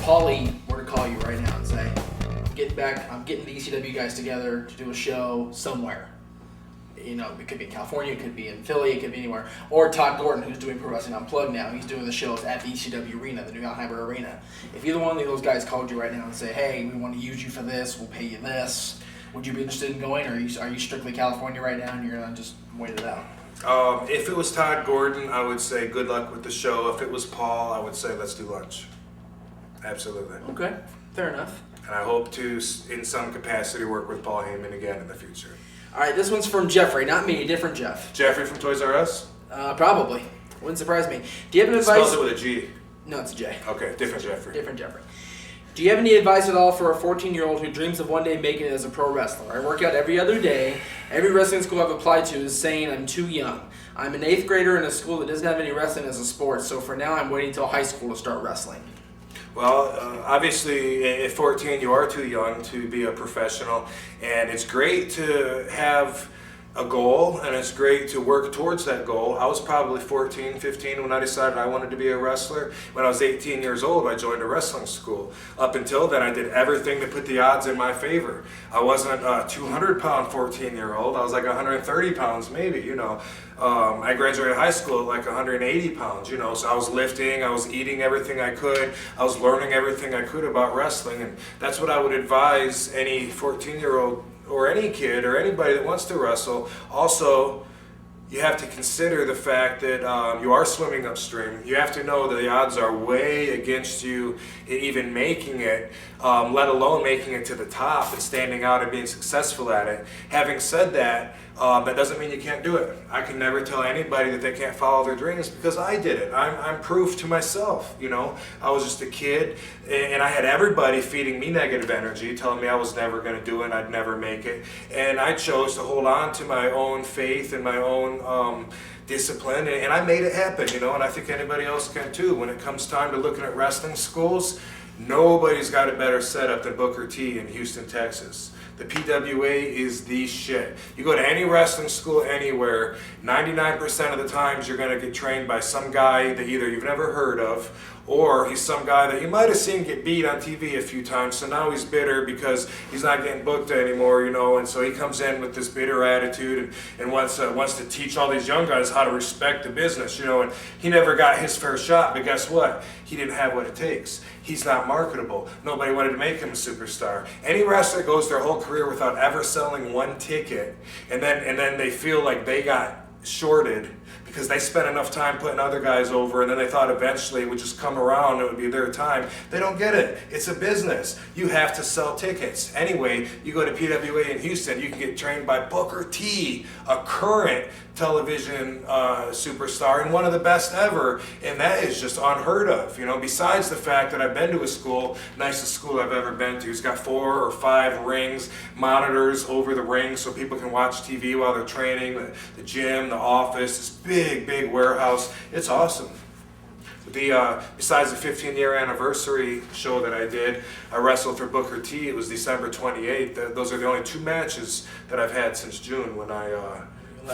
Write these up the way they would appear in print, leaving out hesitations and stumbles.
Paulie were to call you right now and say, I'm getting the ECW guys together to do a show somewhere. You know, it could be in California, it could be in Philly, it could be anywhere. Or Todd Gordon, who's doing Pro Wrestling Unplugged now, he's doing the shows at the ECW Arena, the New Alhambra Arena. If either one of those guys called you right now and say, hey, we want to use you for this, we'll pay you this, would you be interested in going, or are you strictly California right now and you're going to just wait it out? If it was Todd Gordon, I would say good luck with the show. If it was Paul, I would say let's do lunch. Absolutely. Okay, fair enough. And I hope to, in some capacity, work with Paul Heyman again in the future. All right, this one's from Jeffrey, not me, different Jeff. Jeffrey from Toys R Us? Probably. Wouldn't surprise me. Do you have any advice? Spells it with a G. No, it's a J. Okay, different Jeffrey. Different Jeffrey. Do you have any advice at all for a 14-year-old who dreams of one day making it as a pro wrestler? I work out every other day. Every wrestling school I've applied to is saying I'm too young. I'm an 8th grader in a school that doesn't have any wrestling as a sport, so for now I'm waiting until high school to start wrestling. Well, obviously, at 14, you are too young to be a professional, and it's great to have a goal, and it's great to work towards that goal. I was probably 14, 15 when I decided I wanted to be a wrestler. When I was 18 years old, I joined a wrestling school. Up until then, I did everything to put the odds in my favor. I wasn't a 200-pound 14-year-old. I was like 130 pounds maybe, you know. I graduated high school at like 180 pounds, you know, so I was lifting, I was eating everything I could, I was learning everything I could about wrestling, and that's what I would advise any 14-year-old or any kid or anybody that wants to wrestle. Also, you have to consider the fact that you are swimming upstream. You have to know that the odds are way against you even making it, let alone making it to the top and standing out and being successful at it. Having said that, that doesn't mean you can't do it. I can never tell anybody that they can't follow their dreams because I did it. I'm proof to myself, you know. I was just a kid and I had everybody feeding me negative energy, telling me I was never going to do it and I'd never make it. And I chose to hold on to my own faith and my own discipline, and I made it happen, you know, and I think anybody else can too. When it comes time to looking at wrestling schools, nobody's got a better setup than Booker T in Houston, Texas. The PWA is the shit. You go to any wrestling school anywhere, 99% of the times you're going to get trained by some guy that either you've never heard of, or he's some guy that you might have seen get beat on TV a few times, so now he's bitter because he's not getting booked anymore, you know, and so he comes in with this bitter attitude and wants to teach all these young guys how to respect the business, you know, and he never got his fair shot, but guess what? He didn't have what it takes. He's not marketable. Nobody wanted to make him a superstar. Any wrestler goes their whole career without ever selling one ticket, and then they feel like they got shorted because they spent enough time putting other guys over, and then they thought eventually it would just come around, it would be their time. They don't get it. It's a business. You have to sell tickets. Anyway, you go to PWA in Houston, you can get trained by Booker T, a current television superstar and one of the best ever, and that is just unheard of, you know. Besides the fact that I've been to a school, nicest school I've ever been to. It's got 4 or 5 rings, monitors over the rings so people can watch TV while they're training, the gym, the office, this big warehouse. It's awesome. Besides the 15-year anniversary show that I did, I wrestled for Booker T. It was December 28th. Those are the only 2 matches that I've had since June when I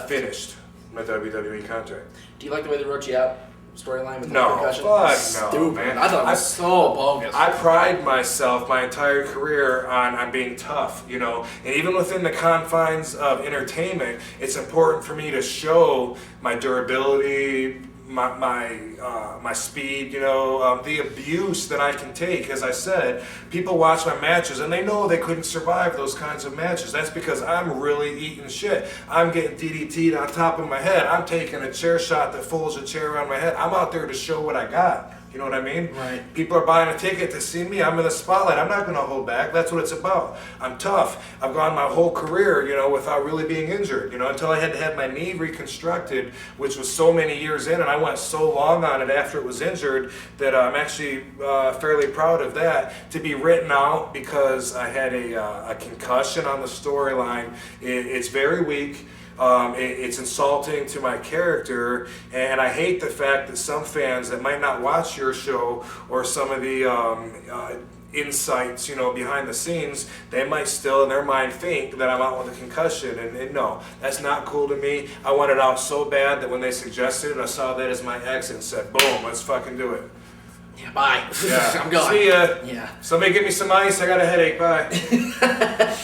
finished my WWE contract. Do you like the way they wrote you out? Storyline with the No, concussion? fuck no, man. I thought it was so bogus. I pride myself my entire career on being tough, you know, and even within the confines of entertainment, it's important for me to show my durability, my speed, you know, the abuse that I can take. As I said, people watch my matches and they know they couldn't survive those kinds of matches. That's because I'm really eating shit. I'm getting DDT'd on top of my head. I'm taking a chair shot that folds a chair around my head. I'm out there to show what I got. You know what I mean? Right. People are buying a ticket to see me. I'm in the spotlight. I'm not going to hold back. That's what it's about. I'm tough. I've gone my whole career, you know, without really being injured, you know, until I had to have my knee reconstructed, which was so many years in, and I went so long on it after it was injured that I'm actually fairly proud of that. To be written out because I had a concussion on the storyline, it's very weak. It's insulting to my character, and I hate the fact that some fans that might not watch your show or some of the insights, you know, behind the scenes, they might still in their mind think that I'm out with a concussion, and no, that's not cool to me. I want it out so bad that when they suggested it, I saw that as my exit and said, boom, let's fucking do it. Yeah, bye. Yeah. I'm gone. See ya. Yeah. Somebody get me some ice. I got a headache. Bye.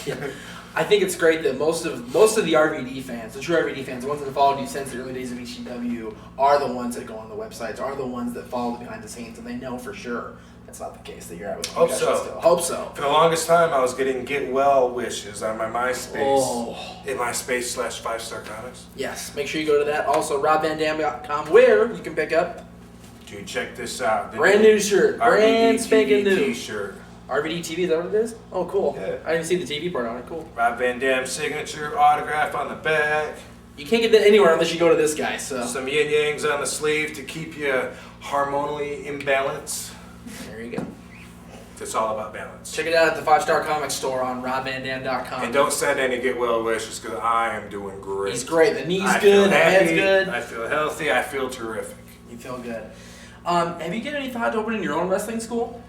Yeah. I think it's great that most of the RVD fans, the true RVD fans, the ones that have followed you since the early days of ECW, are the ones that go on the websites, are the ones that follow behind the scenes, and they know for sure that's not the case that you're at with Hope concussion so. still. Hope so. For the longest time, I was getting get well wishes on my MySpace. Oh. In MySpace /5-Star Comics. Yes, make sure you go to that. Also, robvandam.com, where you can pick up Dude, check this out. brand new shirt, brand RVD spanking TV new. T-shirt. RVD TV, is that what it is? Oh, cool. Yeah. I didn't see the TV part on it. Cool. Rob Van Dam signature autograph on the back. You can't get that anywhere unless you go to this guy. So Some yin yangs on the sleeve to keep you harmoniously in balance. there you go. It's all about balance. Check it out at the 5-Star Comics store on robvandam.com. And don't send any get well wishes because I am doing great. He's great. The knee's I feel good. The head's happy, good. I feel healthy. I feel terrific. You feel good. Have you given any thought to opening your own wrestling school?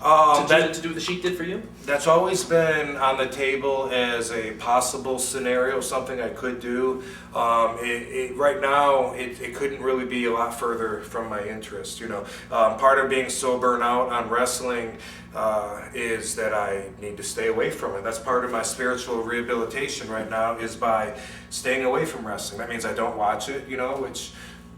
That, To do what the Sheik did for you? That's always been on the table as a possible scenario, something I could do. Right now, it couldn't really be a lot further from my interest. You know, part of being so burnt out on wrestling is that I need to stay away from it. That's part of my spiritual rehabilitation right now is by staying away from wrestling. That means I don't watch it. You know,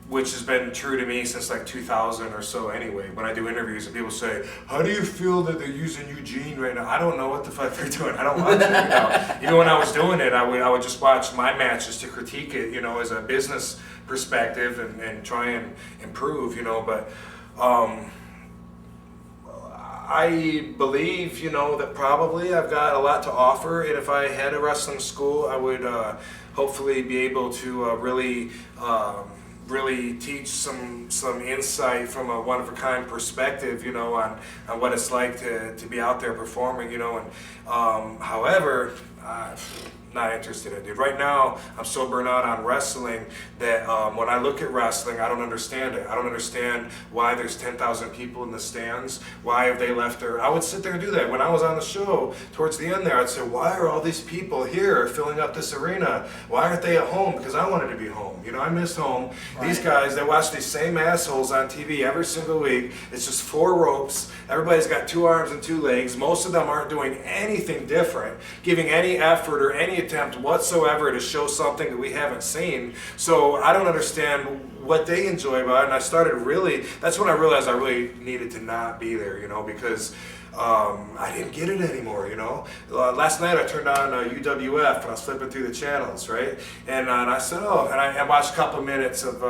which has been true to me since like 2000 or so anyway. When I do interviews and people say, how do you feel that they're using Eugene right now? I don't know what the fuck they're doing. I don't watch it. You know? Even when I was doing it, I would just watch my matches to critique it, you know, as a business perspective and try and improve, you know. But I believe, you know, that probably I've got a lot to offer. And if I had a wrestling school, I would hopefully be able to really teach some insight from a one-of-a-kind perspective, you know, on what it's like to be out there performing, you know. And however, not interested in it. Right now, I'm so burnt out on wrestling that when I look at wrestling, I don't understand it. I don't understand why there's 10,000 people in the stands. Why have they left there? I would sit there and do that. When I was on the show, towards the end there, I'd say, why are all these people here filling up this arena? Why aren't they at home? Because I wanted to be home. You know, I miss home. Right. These guys, they watch these same assholes on TV every single week. It's just 4 ropes. Everybody's got 2 arms and 2 legs. Most of them aren't doing anything different, giving any effort or any attempt whatsoever to show something that we haven't seen. So I don't understand what they enjoy about it, and I started that's when I realized I really needed to not be there, you know, because I didn't get it anymore, you know. Last night I turned on UWF and I was flipping through the channels, right? And I said, and I watched a couple minutes of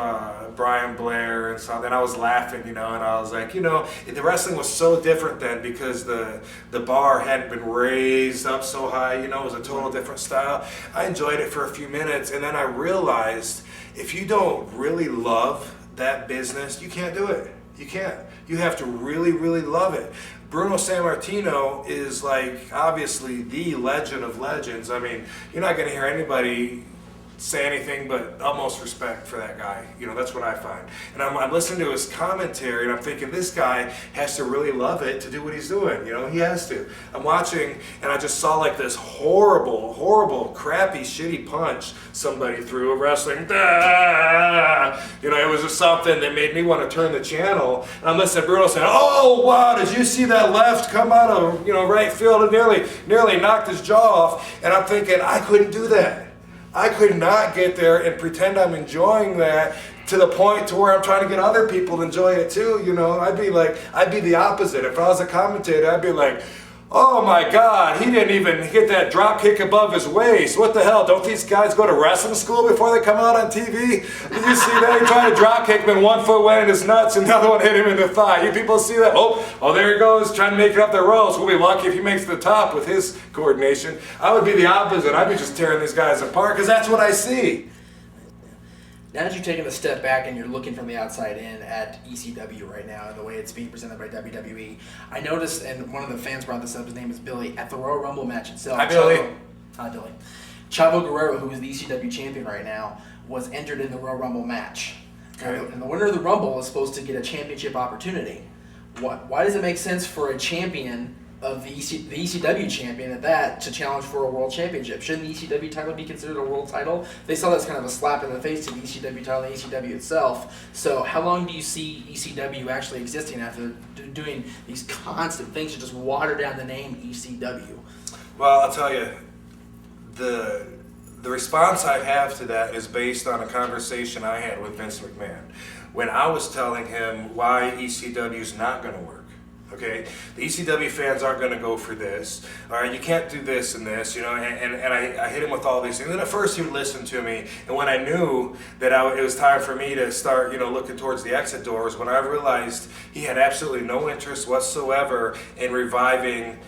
Brian Blair and something, and I was laughing, you know, and I was like, you know, the wrestling was so different then because the bar hadn't been raised up so high, you know, it was a total different style. I enjoyed it for a few minutes, and then I realized if you don't really love that business, you can't do it. You can't. You have to really, really love it. Bruno Sammartino is like obviously the legend of legends. I mean, you're not going to hear anybody say anything but utmost respect for that guy. You know, that's what I find. And I'm listening to his commentary and I'm thinking this guy has to really love it to do what he's doing. You know, he has to. I'm watching and I just saw like this horrible, crappy, shitty punch somebody threw a wrestling. You know, it was just something that made me want to turn the channel. And I'm listening to Bruno saying, oh, wow, did you see that left come out of, you know, right field and nearly knocked his jaw off? And I'm thinking, I couldn't do that. I could not get there and pretend I'm enjoying that to the point to where I'm trying to get other people to enjoy it too, you know. I'd be the opposite. If I was a commentator, I'd be like, oh my God, he didn't even get that drop kick above his waist. What the hell? Don't these guys go to wrestling school before they come out on TV? Did you see that? He tried to drop kick him and 1 foot went in his nuts and the other one hit him in the thigh. You people see that? Oh, there he goes, trying to make it up the ropes. We'll be lucky if he makes the top with his coordination. I would be the opposite. I'd be just tearing these guys apart because that's what I see. Now that you've taken a step back and you're looking from the outside in at ECW right now and the way it's being presented by WWE, I noticed, and one of the fans brought this up, his name is Billy, at the Royal Rumble match itself. Hi, Billy. Hi, Billy. Chavo Guerrero, who is the ECW champion right now, was entered in the Royal Rumble match. Okay. And the winner of the Rumble is supposed to get a championship opportunity. Why does it make sense for a champion of the ECW champion at that to challenge for a world championship. Shouldn't the ECW title be considered a world title? They saw that as kind of a slap in the face to the ECW title and the ECW itself. So how long do you see ECW actually existing after doing these constant things to just water down the name ECW? Well, I'll tell you, the response I have to that is based on a conversation I had with Vince McMahon when I was telling him why ECW is not going to work. Okay, the ECW fans aren't going to go for this. All right, you can't do this and this, and I hit him with all these things. And at first he would listen to me, and when I knew that it was time for me to start, looking towards the exit doors, when I realized he had absolutely no interest whatsoever in reviving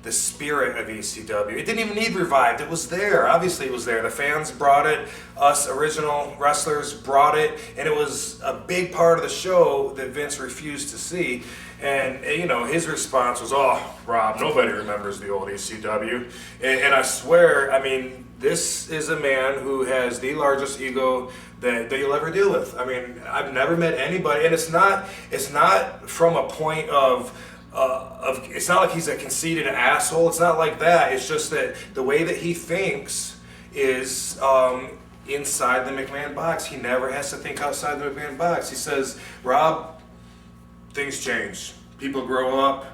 the spirit of ECW. It didn't even need revived. It was there. Obviously it was there. The fans brought it. Us original wrestlers brought it. And it was a big part of the show that Vince refused to see. And, his response was, "Oh, Rob, nobody remembers the old ECW." And I swear, this is a man who has the largest ego that you'll ever deal with. I've never met anybody, and it's not from a point of it's not like he's a conceited asshole. It's not like that. It's just that the way that he thinks is inside the McMahon box. He never has to think outside the McMahon box. He says, "Rob, things change. People grow up.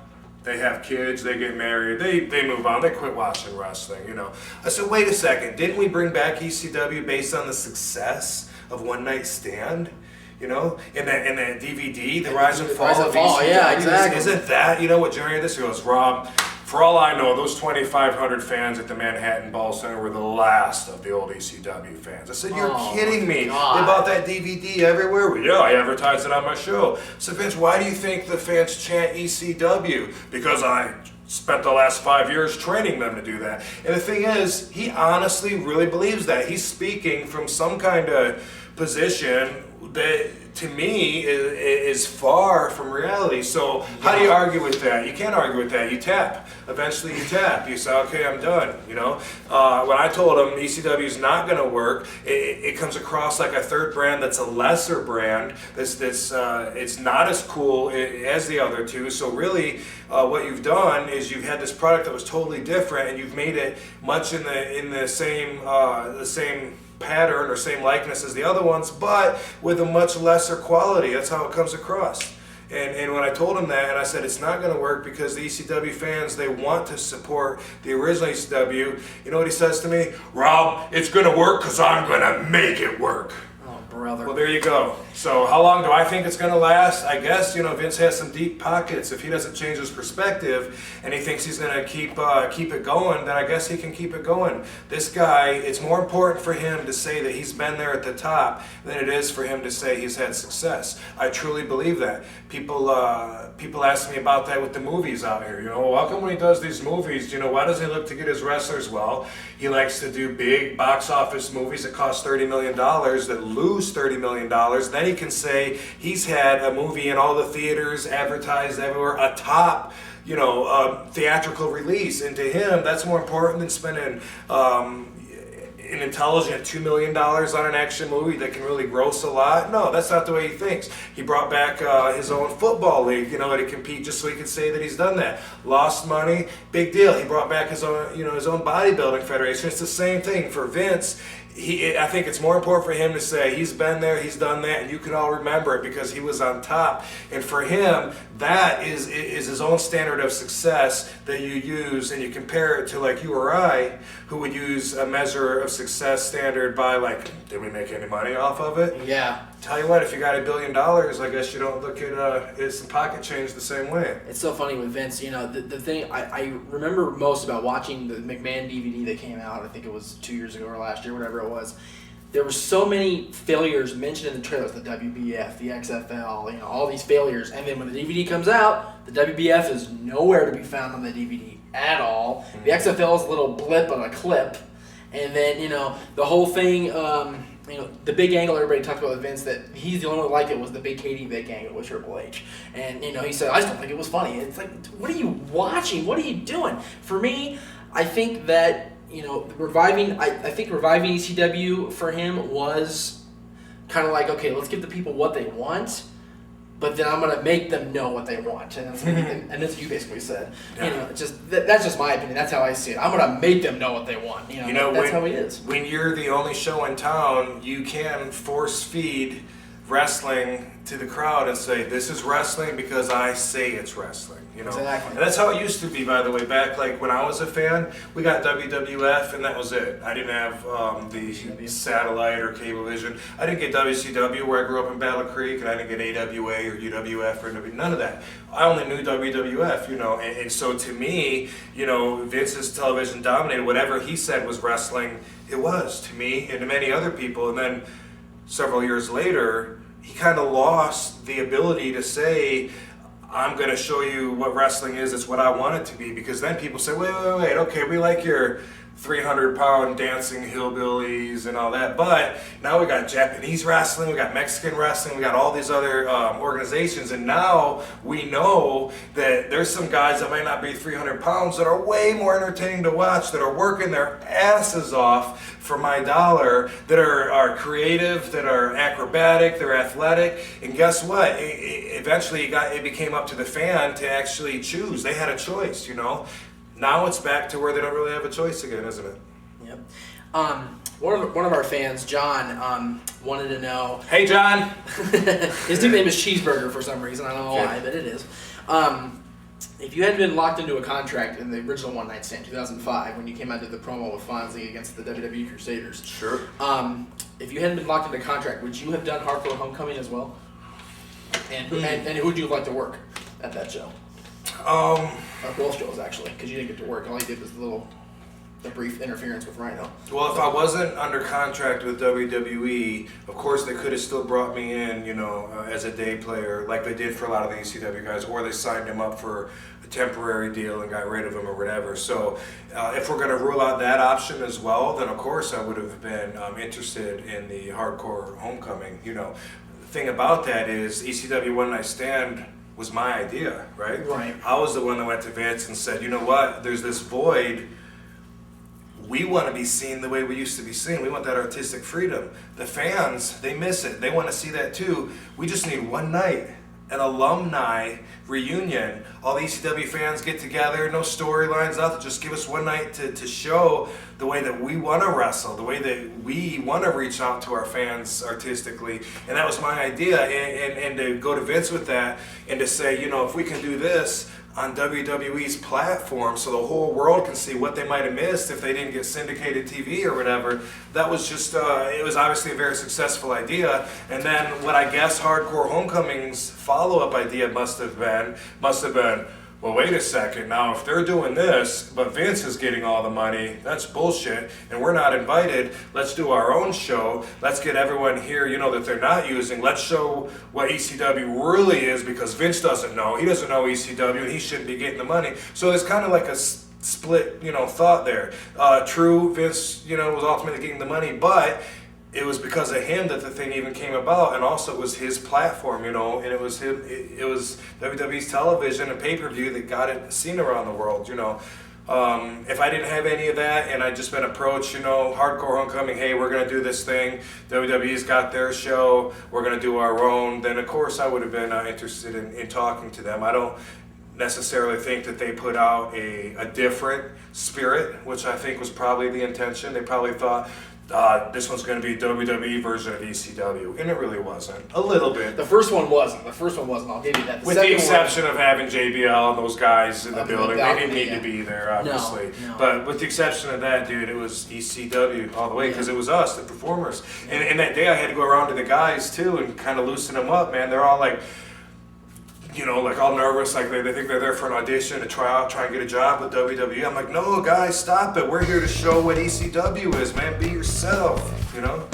They have kids. They get married. They move on. They quit watching wrestling." I said, "Wait a second. Didn't we bring back ECW based on the success of One Night Stand?" In that DVD, The Rise and Fall of ECW. Yeah, exactly. Isn't that, what generated this? He goes, "Rob, for all I know, those 2,500 fans at the Manhattan Ball Center were the last of the old ECW fans." I said, "You're kidding me. They bought that DVD everywhere." "Well, yeah, I advertised it on my show." So Vince, why do you think the fans chant ECW? "Because I spent the last 5 years training them to do that." And the thing is, he honestly really believes that. He's speaking from some kind of position that to me is far from reality. So how do you argue with that? You can't argue with that. You tap. Eventually you tap. You say, "Okay, I'm done." When I told him ECW is not going to work, it comes across like a third brand that's a lesser brand. It's not as cool as the other two. So really, what you've done is you've had this product that was totally different, and you've made it much in the same pattern or same likeness as the other ones, but with a much lesser quality. That's how it comes across. And when I told him that, and I said it's not going to work because the ECW fans, they want to support the original ECW, you know what he says to me? "Rob, it's going to work because I'm going to make it work." Oh, brother. Well, there you go. So how long do I think it's going to last? I guess, Vince has some deep pockets. If he doesn't change his perspective and he thinks he's going to keep it going, then I guess he can keep it going. This guy, it's more important for him to say that he's been there at the top than it is for him to say he's had success. I truly believe that. People ask me about that with the movies out here. How come when he does these movies, why does he look to get his wrestlers? Well, he likes to do big box office movies that cost $30 million, that lose $30 million. Then he can say he's had a movie in all the theaters, advertised everywhere, a top, theatrical release. And to him, that's more important than spending an intelligent $2 million on an action movie that can really gross a lot. No, that's not the way he thinks. He brought back his own football league, to compete just so he could say that he's done that. Lost money, big deal. He brought back his own bodybuilding federation. It's the same thing for Vince. I think it's more important for him to say he's been there, he's done that, and you can all remember it because he was on top. And for him, that is his own standard of success that you use, and you compare it to like you or I, who would use a measure of success standard by did we make any money off of it? Yeah. Tell you what, if you got $1 billion, I guess you don't look at some pocket change the same way. It's so funny with Vince. The thing I remember most about watching the McMahon DVD that came out, I think it was 2 years ago or last year, whatever it was. There were so many failures mentioned in the trailers, the WBF, the XFL, all these failures. And then when the DVD comes out, the WBF is nowhere to be found on the DVD at all. Mm-hmm. The XFL is a little blip on a clip. And then, the whole thing, the big angle everybody talked about with Vince, that he's the only one that liked it, was the big Katie Vick angle with Triple H. And, he said, "I just don't think it was funny." It's like, what are you watching? What are you doing? For me, I think that, reviving ECW for him was kind of like, okay, let's give the people what they want, but then I'm gonna make them know what they want, and that's what you basically said. Yeah. You know, it's just that's just my opinion. That's how I see it. I'm gonna make them know what they want. You know, that's how it is. When you're the only show in town, you can force feed wrestling to the crowd and say, this is wrestling because I say it's wrestling. You know, Exactly. and that's how it used to be, by the way. Back like when I was a fan, we got WWF, and that was it. I didn't have the satellite or Cablevision. I didn't get WCW where I grew up in Battle Creek, and I didn't get AWA or UWF or none of that. I only knew WWF, you know, and so to me, you know, Vince's television dominated. Whatever he said was wrestling, it was to me and to many other people. And then several years later, he kind of lost the ability to say, I'm going to show you what wrestling is. It's what I want it to be. Because then people say, wait. Okay, we like your 300-pound dancing hillbillies and all that. But now we got Japanese wrestling, we got Mexican wrestling, we got all these other organizations. And now we know that there's some guys that might not be 300 pounds that are way more entertaining to watch, that are working their asses off for my dollar, that are creative, that are acrobatic, they're athletic. And guess what? Eventually it became up to the fan to actually choose. They had a choice, you know. Now it's back to where they don't really have a choice again, isn't it? Yep. One of our fans, John, wanted to know. Hey, John. His nickname is Cheeseburger for some reason. I don't know why, but it is. If you hadn't been locked into a contract in the original One Night Stand 2005, when you came out to the promo with Fonzie against the WWE Crusaders, Sure. if you hadn't been locked into a contract, would you have done Hardcore Homecoming as well? And who would you like to work at that show? Both shows actually, because you didn't get to work. All you did was the brief interference with Rhino. Well, if I wasn't under contract with WWE, of course they could have still brought me in, you know, as a day player, like they did for a lot of the ECW guys, or they signed him up for a temporary deal and got rid of him or whatever. So, if we're going to rule out that option as well, then of course I would have been interested in the Hardcore Homecoming. You know, the thing about that is ECW One Night Stand was my idea, right? Right. I was the one that went to Vince and said, you know what, there's this void. We want to be seen the way we used to be seen. We want that artistic freedom. The fans, they miss it. They want to see that too. We just need one night, an alumni reunion. All the ECW fans get together, no storylines, nothing. Just give us one night to show the way that we want to wrestle, the way that we want to reach out to our fans artistically. And that was my idea. And to go to Vince with that and to say, you know, if we can do this on WWE's platform so the whole world can see what they might have missed if they didn't get syndicated TV or whatever, that was just, it was obviously a very successful idea. And then what I guess Hardcore Homecoming's follow-up idea must have been, well, wait a second, now if they're doing this, but Vince is getting all the money, that's bullshit, and we're not invited, let's do our own show, let's get everyone here, you know, that they're not using, let's show what ECW really is, because Vince doesn't know, he doesn't know ECW, and he shouldn't be getting the money. So it's kind of like a split, you know, thought there. True, Vince, you know, was ultimately getting the money, but it was because of him that the thing even came about, and also it was his platform, you know, and it was him. It was WWE's television and pay-per-view that got it seen around the world, you know. If I didn't have any of that and I'd just been approached, you know, Hardcore Homecoming, hey, we're going to do this thing, WWE's got their show, we're going to do our own, then of course I would have been interested in talking to them. I don't necessarily think that they put out a different spirit, which I think was probably the intention. They probably thought, this one's going to be a WWE version of ECW, and it really wasn't. A little bit. The first one wasn't. I'll give you that. With the exception of having JBL and those guys in the building. They didn't need to be there, obviously. No. But with the exception of that, dude, it was ECW all the way, because it was us, the performers. And that day I had to go around to the guys, too, and kind of loosen them up, man. They're all like, you know, like all nervous, like they think they're there for an audition to try and get a job with WWE. I'm like, no, guys, stop it. We're here to show what ECW is, man. Be yourself, you know?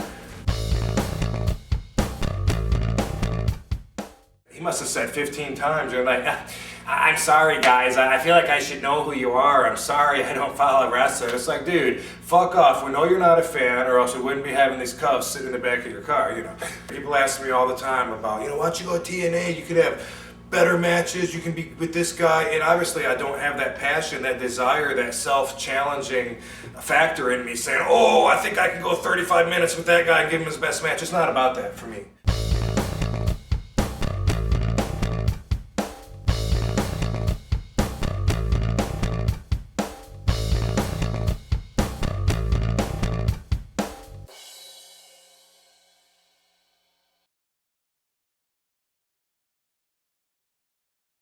He must have said 15 times, you're like, I'm sorry, guys. I feel like I should know who you are. I'm sorry I don't follow wrestling. It's like, dude, fuck off. We know you're not a fan, or else we wouldn't be having these cuffs sitting in the back of your car, you know? People ask me all the time about, you know, why don't you go to TNA? You could have better matches, you can be with this guy, and obviously I don't have that passion, that desire, that self-challenging factor in me saying, oh, I think I can go 35 minutes with that guy and give him his best match. It's not about that for me.